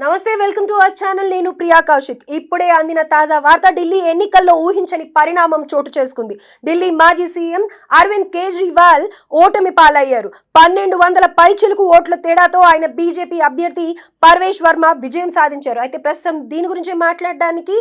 నమస్తే, welcome to our channel. నేను ప్రియా కౌశిక్. ఇప్పుడే అందిన తాజా వార్త. ఢిల్లీ ఎన్నికల్లో ఊహించని పరిణామం చోటు చేసుకుంది. ఢిల్లీ మాజీ సీఎం అరవింద్ కేజ్రీవాల్ ఓటమి పాలయ్యారు. 1200 పైచిలుకు ఓట్ల తేడాతో ఆయన బీజేపీ అభ్యర్థి పర్వేష్ వర్మ విజయం సాధించారు. అయితే ప్రస్తుతం దీని గురించి మాట్లాడడానికి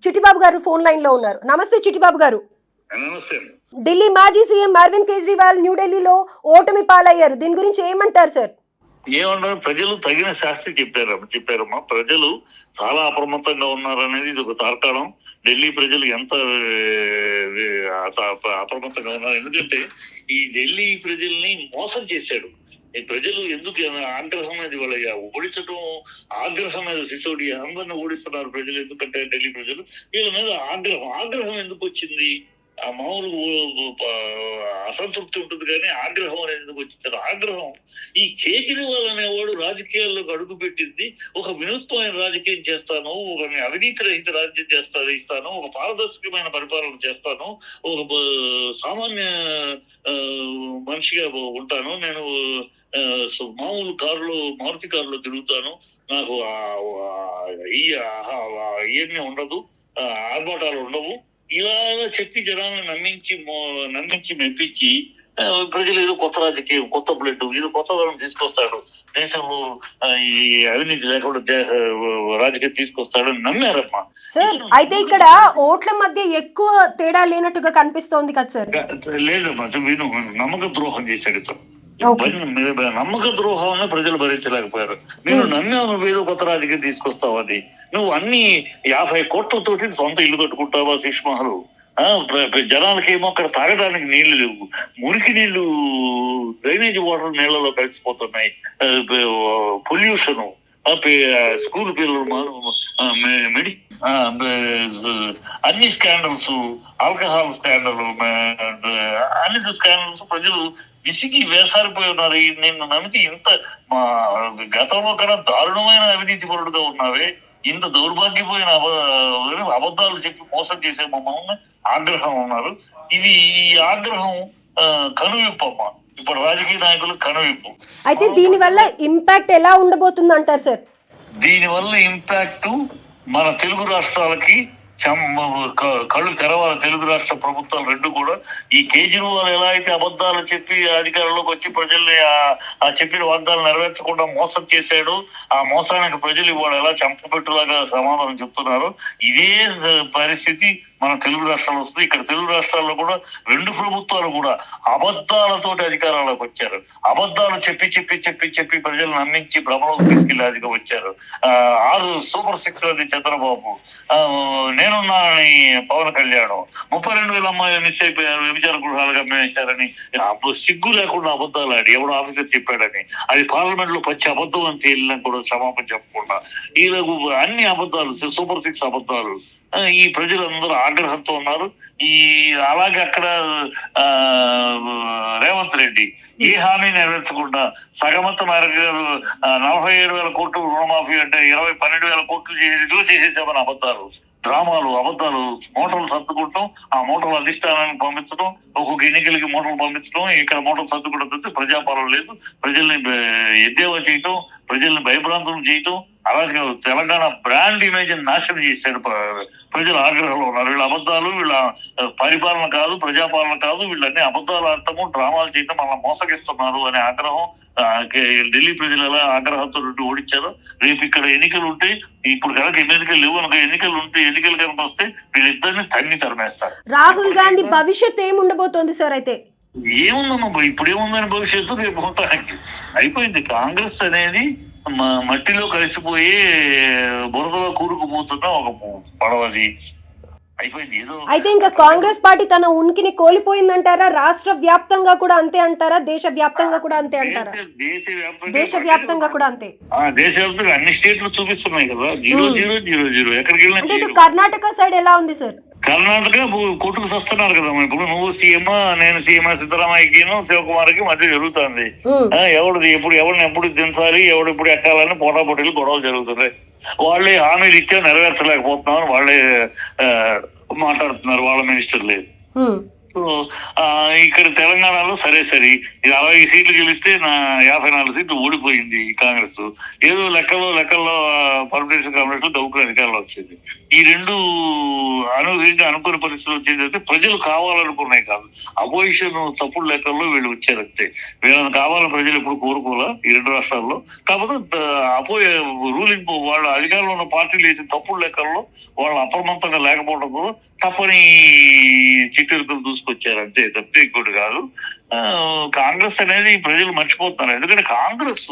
చిట్టిబాబు గారు ఫోన్ లైన్ లో ఉన్నారు. నమస్తే చిట్టిబాబు గారు. ఢిల్లీ మాజీ సీఎం అరవింద్ కేజ్రీవాల్ న్యూఢిల్లీలో ఓటమి పాలయ్యారు. దీని గురించి ఏమంటారు సార్? ఏమన్నారు, ప్రజలు తగిన శాస్త్రి చెప్పారమ్మా. ప్రజలు చాలా అప్రమత్తంగా ఉన్నారనేది ఇది ఒక తార్కాణం. ఢిల్లీ ప్రజలు ఎంత అప్రమత్తంగా ఉన్నారు, ఎందుకంటే ఈ ఢిల్లీ ప్రజల్ని మోసం చేశాడు. ఈ ప్రజలు ఎందుకు ఆగ్రహం అనేది వాళ్ళ ఓడించడం, ఆగ్రహం మీద సిసోడి అందరిని ఓడిస్తున్నారు ప్రజలు. ఎందుకంటే ఢిల్లీ ప్రజలు వీళ్ళ మీద ఆగ్రహం ఎందుకు వచ్చింది? ఆ మామూలు అసంతృప్తి ఉంటుంది కానీ ఆగ్రహం అనేది ఎందుకు వచ్చింది? ఆగ్రహం ఈ కేజ్రీవాల్ అనేవాడు రాజకీయాల్లోకి అడుగు పెట్టింది ఒక వినూత్నమైన రాజకీయం చేస్తాను, ఒక అవినీతి రహిత రాజ్యం ఇస్తాను, ఒక పారదర్శకమైన పరిపాలన చేస్తాను, ఒక సామాన్య మనిషిగా ఉంటాను, నేను మామూలు మారుతి కారులో తిరుగుతాను, నాకు ఇవన్నీ ఉండదు, ఆర్భాటాలు ఉండవు, ఇలా చెప్పి జనాలను నమ్మించి మెప్పించి ప్రజలు ఏదో కొత్త రాజకీయం, కొత్త బ్లడ్, ఏదో కొత్త ధనం తీసుకొస్తాడు, దేశంలో ఈ అవినీతి లేకుండా రాజకీయం తీసుకొస్తాడని నమ్మారమ్మా. సార్, అయితే ఇక్కడ ఓట్ల మధ్య ఎక్కువ తేడా లేనట్టుగా కనిపిస్తోంది కదా సార్? లేదమ్మా, వీను నమ్మక ద్రోహం చేశాడు ఇతను. నమ్మక ద్రోహాన్ని ప్రజలు భరించలేకపోయారు. నేను నమ్మావు, ఏదో కొత్త రాజకీయం తీసుకొస్తావు, అది నువ్వు అన్ని 50 కోట్లతోటి సొంత ఇల్లు కట్టుకుంటావా శిష్మహలు? జనాలకేమో అక్కడ తాగడానికి నీళ్లు లేవు, మురికి నీళ్లు డ్రైనేజ్ వాటర్ నీళ్లలో కలిసిపోతున్నాయి, పొల్యూషన్, స్కూల్ పిల్లలు అన్ని స్కాండల్స్, ఆల్కహాల్ స్కాండల్, అన్ని స్కాండల్స్, ప్రజలు విసిగి వేసారిపోయి ఉన్నారు. నిన్ను నమ్మితే ఇంత గతంలో కన్నా దారుణమైన అవినీతి పరుడుగా ఉన్నావే, ఇంత దౌర్భాగ్యపోయిన అబద్ధాలు చెప్పి మోసం చేసే మమ్మల్ని ఆగ్రహం ఉన్నారు. ఈ ఆగ్రహం కనువిప్పమ్మా, ఇప్పుడు రాజకీయ నాయకులు కనువిప్పు. అయితే దీని వల్ల ఇంపాక్ట్ ఎలా ఉండబోతుంది అంటారు సార్? దీని వల్ల ఇంపాక్ట్ మన తెలుగు రాష్ట్రాలకి కళ్ళు తెరవాలి. తెలుగు రాష్ట్ర ప్రభుత్వాలు రెండు కూడా ఈ కేజ్రీవాల్ ఎలా అయితే అబద్ధాలు చెప్పి అధికారంలోకి వచ్చి ప్రజల్ని ఆ చెప్పిన వాగ్దానాలు నెరవేర్చకుండా మోసం చేశాడు, ఆ మోసానికి ప్రజలు ఇవాళ ఎలా చంపపెట్టులాగా సమాధానం చెప్తున్నారు. ఇదే పరిస్థితి మన తెలుగు రాష్ట్రాలు వస్తుంది. ఇక్కడ తెలుగు రాష్ట్రాల్లో కూడా రెండు ప్రభుత్వాలు కూడా అబద్ధాలతోటి అధికారంలోకి వచ్చారు. అబద్ధాలు చెప్పి ప్రజలు నమ్మించి భ్రమలోకి తీసుకెళ్లి వచ్చారు. 6 సూపర్ 6 అది చంద్రబాబు, నేనున్నానని పవన్ కళ్యాణ్, 32,000 అమ్మాయిలు మిస్ అయిపోయారు, వ్యభిచార గృహాలుగా అమ్మేశారని సిగ్గు లేకుండా అబద్ధాలు ఆడి ఎవడో ఆఫీసర్ చెప్పాడని, అది పార్లమెంట్ లో పచ్చి అబద్ధం అని తేలినా కూడా క్షమాపణ చెప్పకుండా వీళ్ళకు అన్ని అబద్ధాలు, సూపర్ 6 అబద్ధాలు. ఈ ప్రజలందరూ ఆగ్రహంతో ఉన్నారు. అలాగే అక్కడ రేవంత్ రెడ్డి ఏ హామీ నెరవేర్చకుండా సగమత మేరకు 47,000 కోట్లు రుణమాఫీ అంటే 12,000 కోట్లు చేసేసామని అబద్ధాలు, డ్రామాలు, అబద్ధాలు, మూటలు సర్దుకుంటాం, ఆ మూటలు అధిష్టానానికి పంపించడం, ఒక్కొక్క ఎన్నికలకి మూటలు పంపించడం, ఇక్కడ మూటలు సర్దుకుంటే ప్రజాపాలన లేదు, ప్రజల్ని ఎద్దేవా చేయటం, ప్రజల్ని భయభ్రాంతులు చేయటం, అలాగే తెలంగాణ బ్రాండ్ ఇమేజ్ నాశనం చేశాడు. ప్రజలు ఆగ్రహంలో ఉన్నారు. వీళ్ళ అబద్ధాలు, వీళ్ళ పరిపాలన కాదు, ప్రజాపాలన కాదు, వీళ్ళన్ని అబద్ధాలు ఆడటము, డ్రామాలు చేయటం, మళ్ళీ మోసగిస్తున్నారు అనే ఆగ్రహం ఢిల్లీ ప్రజలు ఎలా ఆగ్రహంతో ఓడించారు. రేపు ఇక్కడ ఎన్నికలు ఉంటే, ఇప్పుడు కనుక ఎన్నికలు లేవు కనుక ఎన్నికలు కనుక వస్తే వీళ్ళిద్దరిని తరిమేస్తారు. రాహుల్ గాంధీ భవిష్యత్తు ఏముండబోతోంది సార్? అయితే ఏముందమ్మా, ఇప్పుడు ఏముందని భవిష్యత్తు? రేపు మొత్తానికి అయిపోయింది. కాంగ్రెస్ అనేది మట్టిలో కలిసిపోయి బురదలో కూరుకుపోతున్న ఒక పడవది అయిపోయింది. ఏదో అయితే ఇంకా కాంగ్రెస్ పార్టీ తన ఉనికిని కోల్పోయిందంటారా? రాష్ట్ర వ్యాప్తంగా కూడా అంతే అంటారా? దేశ వ్యాప్తంగా కూడా అంతే అంటారా? దేశవ్యాప్తంగా కూడా అంతే. దేశవ్యాప్తంగా అన్ని స్టేట్లు చూపిస్తున్నాయి కదా, 0-0-0-0. ఎక్కడికి వెళ్ళినా ఇటు కర్ణాటక సైడ్ ఎలా ఉంది సార్? కర్ణాటక కొట్టుకు వస్తున్నారు కదా. ఇప్పుడు నువ్వు సీఎం, నేను సీఎం, సిద్ధరామయ్యకి శివకుమార్కి మధ్య జరుగుతుంది. ఎవరిని ఎప్పుడు దించాలి, ఎవడు ఎక్కాలని పోటాపోటీలు గొడవలు జరుగుతున్నాయి. వాళ్ళే హామీలు ఇచ్చా నెరవేర్చలేకపోతున్నామని వాళ్ళే మాట్లాడుతున్నారు, వాళ్ళ మినిస్టర్లే. సో ఇక్కడ తెలంగాణలో సరే ఇది 60 సీట్లు గెలిస్తే 54 సీట్లు ఓడిపోయింది కాంగ్రెస్. ఏదో లెక్కల్లో పర్మిటేషన్ కాంగ్రెస్ దౌకులు అధికారంలో వచ్చింది. ఈ రెండు అనూహ్యంగా అనుకునే పరిస్థితులు వచ్చింది. అంటే ప్రజలు కావాలనుకున్నాయి కాదు, అపోజిషన్ తప్పుడు లెక్కల్లో వీళ్ళు వచ్చారంతే. వీళ్ళని కావాలని ప్రజలు ఎప్పుడు కోరుకోలే ఈ రెండు రాష్ట్రాల్లో. కాకపోతే రూలింగ్ వాళ్ళ అధికారంలో ఉన్న పార్టీలు వేసిన తప్పుడు లెక్కల్లో వాళ్ళు అప్రమత్తంగా లేకపోవడంతో తప్పని చిట్టెలుకలు దూసుకొచ్చారు అంతే, తప్పితే ఇంకోటి కాదు. కాంగ్రెస్ అనేది ప్రజలు మర్చిపోతున్నారు. ఎందుకంటే కాంగ్రెస్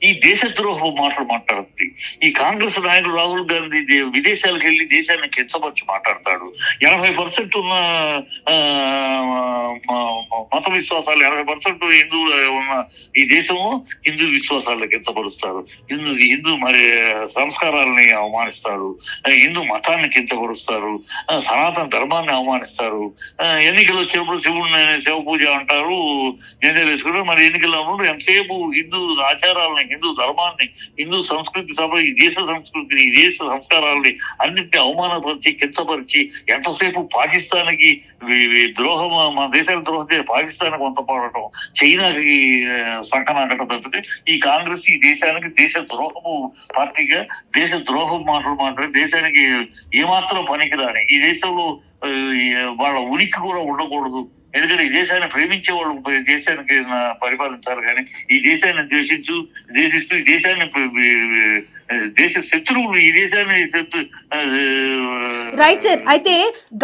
ఈ దేశద్రోహ మాటలు మాట్లాడుతుంది. ఈ కాంగ్రెస్ నాయకుడు రాహుల్ గాంధీ విదేశాలకు వెళ్లి దేశాన్ని కించపరిచి మాట్లాడతాడు. 80% ఉన్న మత విశ్వాసాలు 80% హిందువులు ఉన్న ఈ దేశము హిందూ విశ్వాసాలను కించపరుస్తారు. హిందూ మరి సంస్కారాలని అవమానిస్తారు, హిందూ మతాన్ని కించపరుస్తారు, సనాతన ధర్మాన్ని అవమానిస్తారు. ఎన్నికలు వచ్చినప్పుడు శివ పూజ అంటారు, జెండాలు వేసుకుంటారు. మరి ఎన్నికల్లో ఉన్నప్పుడు ఎంతసేపు హిందూ ఆచారాలని, హిందూ ధర్మాన్ని, హిందూ సంస్కృతి సభ ఈ దేశ సంస్కృతిని, ఈ దేశ సంస్కారాలని అన్నింటినీ అవమానపరిచి కించపరిచి ఎంతసేపు పాకిస్తాన్కి ద్రోహం, మన దేశానికి ద్రోహం పాకిస్తాన్కి వంత పడటం, చైనాకి సంకనాకటం తప్పితే ఈ కాంగ్రెస్ ఈ దేశానికి దేశ ద్రోహము పార్టీగా దేశ ద్రోహం మాటలు మాట్లాడి దేశానికి ఏమాత్రం పనికిరాని, ఈ దేశంలో వాళ్ళ ఉనికి కూడా ఉండకూడదు. ఎందుకంటే ఈ దేశాన్ని ప్రేమించే వాళ్ళు దేశానికి పరిపాలించాలి, కానీ ఈ దేశాన్ని ద్వేషిస్తూ ఈ దేశాన్ని దేశ శత్రువులు ఈ దేశాన్ని రైట్ సార్. అయితే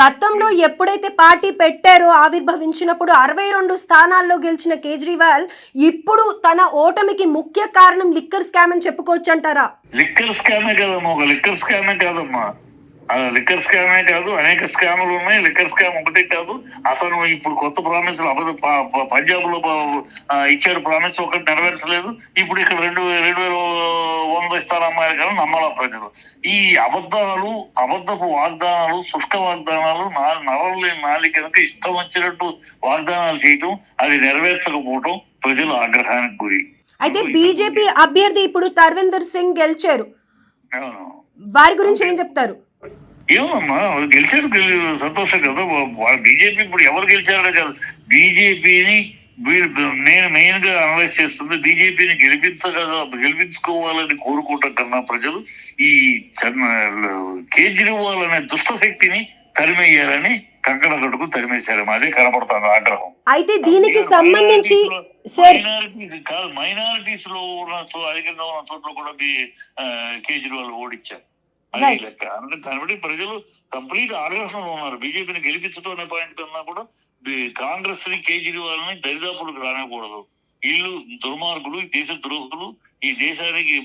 గతంలో ఎప్పుడైతే పార్టీ పెట్టారో ఆవిర్భవించినప్పుడు 62 స్థానాల్లో గెలిచిన కేజ్రీవాల్ ఇప్పుడు తన ఓటమికి ముఖ్య కారణం లిక్కర్ స్కామ్ అని చెప్పుకోవచ్చు అంటారా? లిక్కర్ స్కామే కదమ్మా, ఒక లిక్కర్ స్కామే కాదమ్మా, లిక్కర్ స్కామే కాదు, అనేక స్కాములు ఉన్నాయి. లిక్కర్ స్కామ్ ఒకటే కాదు, అతను ఇప్పుడు కొత్త ప్రామిసులు పంజాబ్ లో ఇచ్చాడు, ప్రామిస్ ఒకటి నెరవేర్చలేదు. ఇప్పుడు ఇక్కడ 2100 ఇస్తారు అమ్మాయిలు కానీ నమ్మలా ప్రజలు. ఈ అబద్ధపు వాగ్దానాలు, శుష్క వాగ్దానాలు, నరలు లేని నాలికనక ఇష్టం వచ్చినట్టు వాగ్దానాలు చేయటం, అది నెరవేర్చకపోవటం ప్రజలు ఆగ్రహానికి గురి. అయితే బీజేపీ అభ్యర్థి ఇప్పుడు తర్విందర్ సింగ్ గెలిచారు, వారి గురించి ఏం చెప్తారు? ఏమమ్మా గెలిచాడు, సంతోషం కదా. బీజేపీ ఇప్పుడు ఎవరు గెలిచారనే కాదు, బీజేపీని నేను మెయిన్ గా అనలైజ్ చేస్తుంది. బీజేపీని గెలిపించుకోవాలని కోరుకోవటం కన్నా ప్రజలు ఈ కేజ్రీవాల్ అనే దుష్ట శక్తిని తరిమేయాలని కంకణ కట్టుకు తరిమేశారు. అదే కనపడుతుంది ఆగ్రహం. అయితే దీనికి సంబంధించి మైనారిటీస్ లో ఉన్న అధికంగా ఉన్న చోట్ల కూడా కేజ్రీవాల్ ఓడించారు. అది లెక్క. అంటే దాన్ని బట్టి ప్రజలు కంప్లీట్ ఆగ్రహంలో ఉన్నారు. బీజేపీని గెలిపించడం అనే పాయింట్ కన్నా కూడా కాంగ్రెస్ ని, కేజ్రీవాల్ ని దరిదాపులకు రానకూడదు. వీళ్ళు దుర్మార్గులు, ఈ దేశ ద్రోహులు, ఈ దేశానికి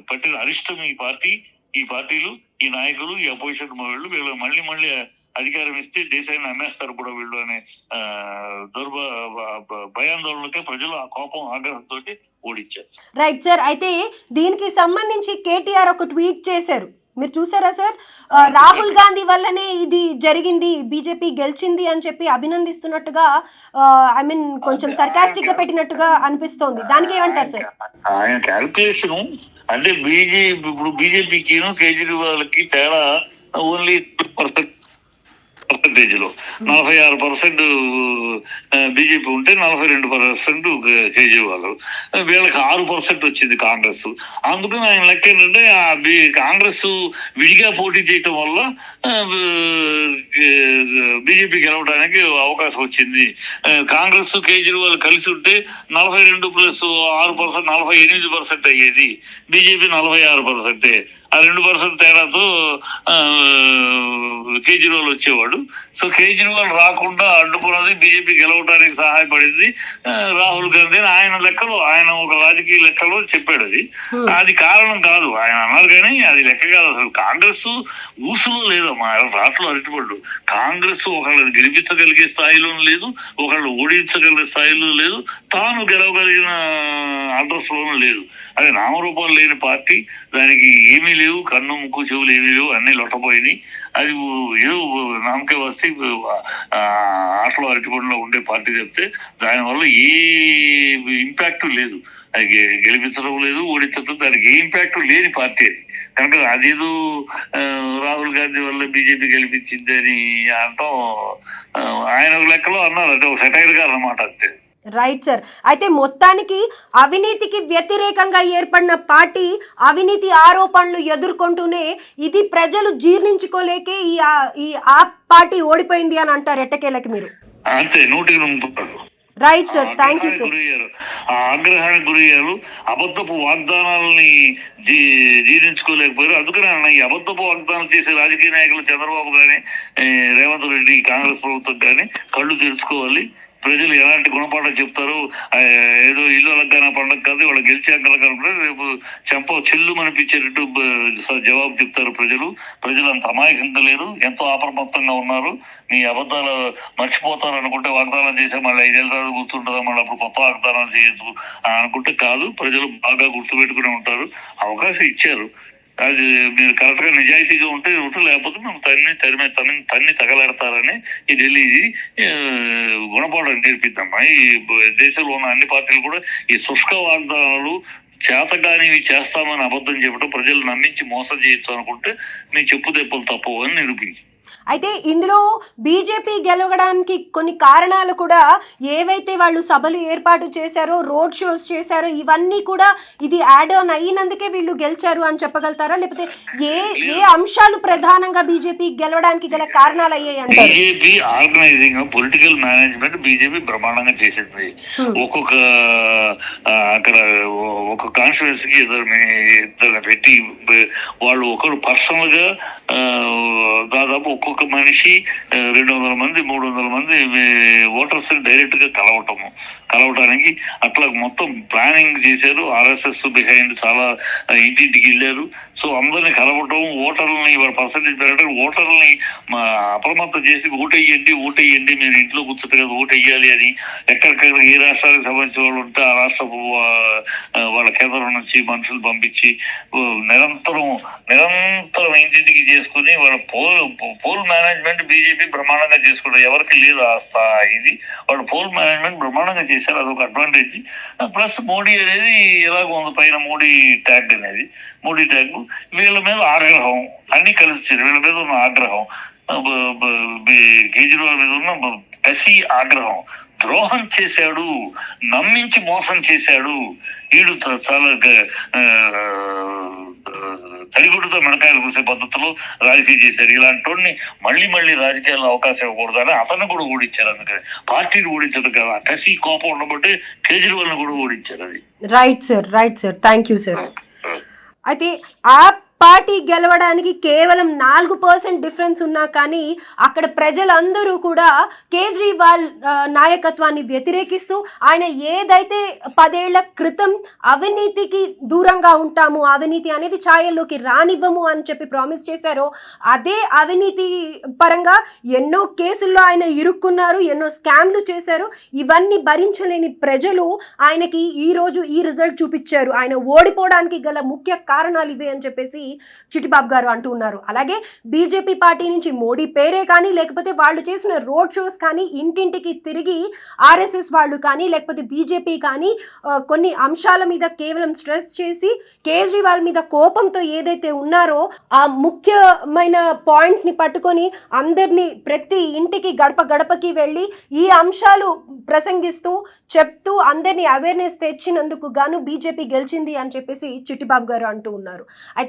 పట్టిన అరిష్టం ఈ పార్టీలు, ఈ నాయకులు, ఈ అపోజిషన్ వీళ్ళు మళ్ళీ అధికారం ఇస్తే దేశాన్ని అమ్మేస్తారు కూడా వీళ్ళు అనే భయాందోళనకే ప్రజలు ఆ కోపం, ఆగ్రహంతో ఓడించారు. Right sir. అయితే దీనికి సంబంధించి కేటీఆర్ ఒక ట్వీట్ చేశారు, మీరు చూసారా సార్? రాహుల్ గాంధీ వల్లనే ఇది జరిగింది, బీజేపీ గెలిచింది అని చెప్పి అభినందిస్తున్నట్టుగా, ఐ మీన్ కొంచెం సర్కాస్టిక్ గా పెట్టినట్టుగా అనిపిస్తోంది. దానికి ఏమంటారు సార్? ఆయన క్యాల్కులేషన్ అంటే బీజేపీకి కేజ్రీవాల్ కి తేడా ఓన్లీ పర్సెంటేజ్ లో 46% బీజేపీ ఉంటే 42% కేజ్రీవాల్, వీళ్ళకి 6% వచ్చింది కాంగ్రెస్. అందుకని ఆయన లెక్క ఏంటంటే కాంగ్రెస్ విడిగా పోటీ చేయటం వల్ల బీజేపీ గెలవడానికి అవకాశం వచ్చింది. కాంగ్రెస్ కేజ్రీవాల్ కలిసి ఉంటే 42 + 6% 48% అయ్యేది, బీజేపీ 46%. ఆ 2% తేడాతో కేజ్రీవాల్ వచ్చేవాడు. సో కేజ్రీవాల్ రాకుండా అడ్డుకున్నది బీజేపీ గెలవడానికి సహాయపడింది రాహుల్ గాంధీ. ఆయన ఒక రాజకీయ లెక్కలో చెప్పాడు. అది కారణం కాదు, ఆయన అన్నారు కానీ అది లెక్క కాదు. అసలు కాంగ్రెస్ ఊసులో లేదమ్మా, రాష్ట్రంలో అరటిపడ్డు. కాంగ్రెస్ ఒకళ్ళని గెలిపించగలిగే స్థాయిలో లేదు, ఒకళ్ళు ఓడించగలిగే స్థాయిలో లేదు, తాను గెలవగలిగిన అడ్రస్ లోనూ లేదు. అది నామరూపాలు లేని పార్టీ, దానికి ఏమీ లేవు, కన్ను ముక్కు చెవులు ఏమీ లేవు, అన్ని లొట్టపోయినాయి. అది ఏదో నామకే వస్తే ఆటలో అరటిపండులో ఉండే పార్టీ చెప్తే దానివల్ల ఏ ఇంపాక్ట్ లేదు. అది గెలిపించడం లేదు, ఓడించడం, దానికి ఏ ఇంపాక్ట్ లేని పార్టీ అది. కనుక అదేదో రాహుల్ గాంధీ వల్ల బీజేపీ గెలిపించింది అని అనటం ఆయన ఒక లెక్కలో అన్నారు, అదే ఒక సెటైర్ గా అన్నమాట అంతే. Right sir. అయితే మొత్తానికి అవినీతికి వ్యతిరేకంగా ఏర్పడిన పార్టీ అవినీతి ఆరోపణలు ఎదుర్కొంటూనే ఇది ప్రజలు జీర్ణించుకోలేకే ఈ ఆ పార్టీ ఓడిపోయింది అని అంటారు ఎట్టకేలకి మీరు. అంతే, 100% right sir, thank you sir. ఆ ఆగ్రహానికి గురయ్యారు, అబద్ధపు వాగ్దానాలని జీర్ణించుకోలేకపోయారు. అందుకనే అన్న, ఈ అబద్ధపు వాగ్దానాలు చేసే రాజకీయ నాయకులు చంద్రబాబు గాని, రేవంత్ రెడ్డి, కాంగ్రెస్ ప్రభుత్వం కానీ కళ్ళు తెరుచుకోవాలి. ప్రజలు ఎలాంటి గుణపాఠం చెప్తారు, ఏదో ఇల్లు అలంకరణ పండుగ కాదు, వాళ్ళు గెలిచాక రేపు చెంప చెల్లు అనిపించేటట్టు జవాబు చెప్తారు ప్రజలు అంత అమాయకంగా లేరు, ఎంతో అప్రమత్తంగా ఉన్నారు. నీ అబద్ధాలు మర్చిపోతారు అనుకుంటే, వాగ్దానం చేసే మళ్ళీ 5 ఏళ్ళ తర్వాత గుర్తుంటుందా, మళ్ళీ అప్పుడు కొత్త వాగ్దానాలు చేయొచ్చు అనుకుంటే కాదు, ప్రజలు బాగా గుర్తుపెట్టుకుని ఉంటారు. అవకాశం ఇచ్చారు, అది మీరు కరెక్ట్ గా నిజాయితీగా ఉంటే లేకపోతే మేము తన్ని తగలెడతారని ఈ ఢిల్లీ గుణపాఠం నేర్పిద్దమ్మా. ఈ దేశంలో ఉన్న అన్ని పార్టీలు కూడా ఈ శుష్క వాగ్దానాలు, చేతగానివి చేస్తామని అబద్ధం చెప్పడం, ప్రజలు నమ్మించి మోసం చేయొచ్చు అనుకుంటే నీ చెప్పు దెబ్బలు తప్పవు అని నిరూపించి. అయితే ఇందులో బీజేపీ గెలవడానికి కొన్ని కారణాలు కూడా, ఏవైతే వాళ్ళు సభలు ఏర్పాటు చేశారో, రోడ్ షోస్ చేశారో, ఇవన్నీ కూడా ఇది యాడ్ ఆన్ అయినందుకే వీళ్ళు గెలిచారు అని చెప్పగలుగుతారా, లేకపోతే ఏ అంశాలు ప్రధానంగా బీజేపీ గెలవడానికి గల కారణాలు అయ్యాయి అంటారు? BJP organizing, political management BJP బ్రహ్మాండంగా చేసింది. ఒక్కొక్క అక్కడ ఒక కాన్స్టిట్యున్సీకి ఇద్దరు పెట్టి వాళ్ళు ఒకరు పర్సనల్ గా దాదాపు ఒక్కొక్క మనిషి 200 మంది 300 మంది ఓటర్స్ డైరెక్ట్ గా కలవటానికి అట్లా మొత్తం ప్లానింగ్ చేశారు. RSS బిహైండ్ చాలా ఇంటింటికి వెళ్ళారు. సో అందరిని కలవటం, ఓటర్లని పర్సంటేజ్ పెరగడం, ఓటర్లని అప్రమత్తం చేసి ఓటేయండి మీరు ఇంట్లో కూర్చుంటే కదా ఓటేయాలి అని ఎక్కడికక్కడ ఏ రాష్ట్రానికి సంబంధించిన వాళ్ళు ఉంటే ఆ రాష్ట్ర వాళ్ళ కేంద్రం నుంచి మనుషులు పంపించి నిరంతరం ఇంటింటికి చేసుకుని వాళ్ళ పోల్ మేనేజ్మెంట్ బీజేపీ బ్రహ్మాండంగా చేసుకుంటారు. ఎవరికి లేదు ఆ స్థాయి, వాళ్ళు పోల్ మేనేజ్మెంట్ బ్రహ్మాండంగా చేశారు. అదొక అడ్వాంటేజ్. ప్లస్ మోడీ అనేది ఎలాగో ఉంది, పైన మోడీ ట్యాగ్ వీళ్ళ మీద ఆగ్రహం అన్ని కలిసి వచ్చారు. వీళ్ళ మీద ఉన్న ఆగ్రహం, కేజ్రీవాల్ మీద ఉన్న కసి ఆగ్రహం, ద్రోహం చేశాడు, నమ్మించి మోసం చేశాడు, వీడు చాలా తడిగుడ్డుతో మెడకాయలు కూసే పద్ధతిలో రాజకీయం చేశారు. ఇలాంటి మళ్ళీ రాజకీయాల్లో అవకాశం ఇవ్వకూడదని అతను కూడా ఓడించారు. అందుకని పార్టీని ఓడించదు కదా, కసి కోపం ఉండబట్టి కేజ్రీవాల్ ను కూడా ఓడించారు. అది right sir, thank you sir. అయితే ఆ పార్టీ గెలవడానికి కేవలం 4% డిఫరెన్స్ ఉన్నా కానీ అక్కడ ప్రజలందరూ కూడా కేజ్రీవాల్ నాయకత్వాన్ని వ్యతిరేకిస్తూ, ఆయన ఏదైతే 10 ఏళ్ల క్రితం అవినీతికి దూరంగా ఉంటాము, అవినీతి అనేది ఛాయల్లోకి రానివ్వము అని చెప్పి ప్రామిస్ చేశారో, అదే అవినీతి పరంగా ఎన్నో కేసుల్లో ఆయన ఇరుక్కున్నారు, ఎన్నో స్కామ్లు చేశారు. ఇవన్నీ భరించలేని ప్రజలు ఆయనకి ఈరోజు ఈ రిజల్ట్ చూపించారు. ఆయన ఓడిపోవడానికి గల ముఖ్య కారణాలు ఇవే అని చెప్పేసి చిట్టిబాబు గారు అంటూ ఉన్నారు. అలాగే బీజేపీ పార్టీ నుంచి మోడీ పేరే కానీ, లేకపోతే వాళ్ళు చేసిన రోడ్ షోస్ కానీ, ఇంటింటికి తిరిగి RSS వాళ్ళు కానీ, లేకపోతే బీజేపీ కానీ కొన్ని అంశాల మీద కేవలం స్ట్రెస్ చేసి కేజ్రీవాల్ మీద కోపంతో ఏదైతే ఉన్నారో ఆ ముఖ్యమైన పాయింట్స్ని పట్టుకొని అందరినీ ప్రతి ఇంటికి గడపకి వెళ్ళి ఈ అంశాలు ప్రసంగిస్తూ చెప్తూ అందరినీ అవేర్నెస్ తెచ్చినందుకు గాను బీజేపీ గెలిచింది అని చెప్పేసి చిట్టిబాబు గారు అంటూ ఉన్నారు. అయితే